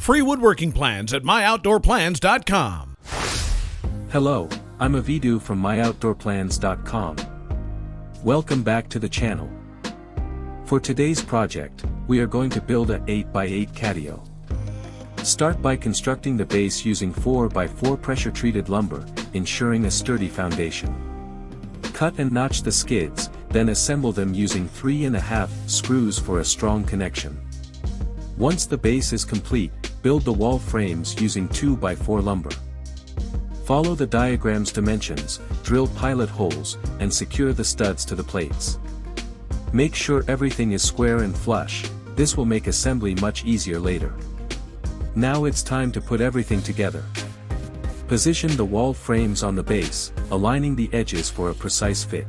Free woodworking plans at myoutdoorplans.com. Hello, I'm Avidu from myoutdoorplans.com. Welcome back to the channel. For today's project, we are going to build a 8x8 catio. Start by constructing the base using 4x4 pressure-treated lumber, ensuring a sturdy foundation. Cut and notch the skids, then assemble them using 3.5 screws for a strong connection. Once the base is complete, build the wall frames using 2x4 lumber. Follow the diagram's dimensions, drill pilot holes, and secure the studs to the plates. Make sure everything is square and flush, this will make assembly much easier later. Now it's time to put everything together. Position the wall frames on the base, aligning the edges for a precise fit.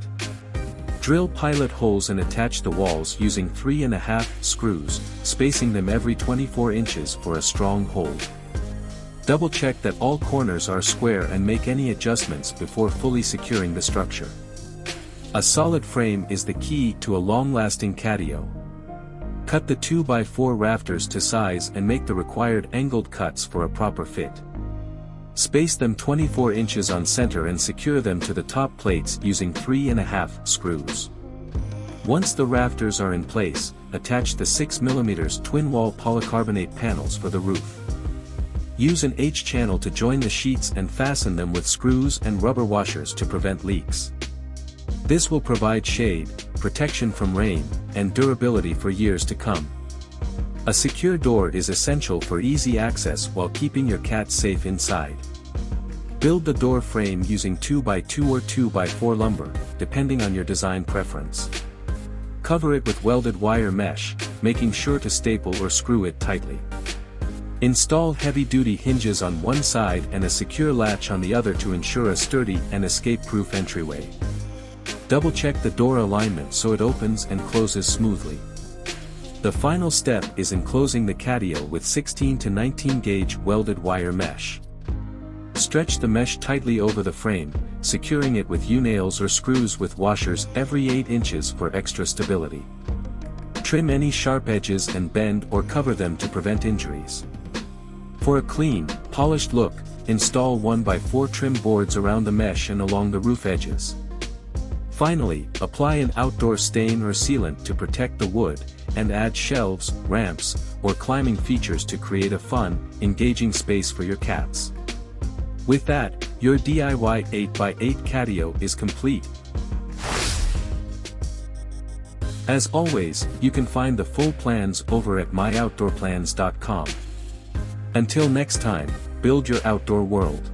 Drill pilot holes and attach the walls using 3.5 screws, spacing them every 24 inches for a strong hold. Double check that all corners are square and make any adjustments before fully securing the structure. A solid frame is the key to a long-lasting catio. Cut the 2x4 rafters to size and make the required angled cuts for a proper fit. Space them 24 inches on center and secure them to the top plates using 3.5 screws. Once the rafters are in place, attach the 6mm twin-wall polycarbonate panels for the roof. Use an H-channel to join the sheets and fasten them with screws and rubber washers to prevent leaks. This will provide shade, protection from rain, and durability for years to come. A secure door is essential for easy access while keeping your cat safe inside. Build the door frame using 2x2 or 2x4 lumber, depending on your design preference. Cover it with welded wire mesh, making sure to staple or screw it tightly. Install heavy-duty hinges on one side and a secure latch on the other to ensure a sturdy and escape-proof entryway. Double-check the door alignment so it opens and closes smoothly. The final step is enclosing the catio with 16 to 19 gauge welded wire mesh. Stretch the mesh tightly over the frame, securing it with U-nails or screws with washers every 8 inches for extra stability. Trim any sharp edges and bend or cover them to prevent injuries. For a clean, polished look, install 1x4 trim boards around the mesh and along the roof edges. Finally, apply an outdoor stain or sealant to protect the wood, and add shelves, ramps, or climbing features to create a fun, engaging space for your cats. With that, your DIY 8x8 catio is complete. As always, you can find the full plans over at myoutdoorplans.com. Until next time, build your outdoor world.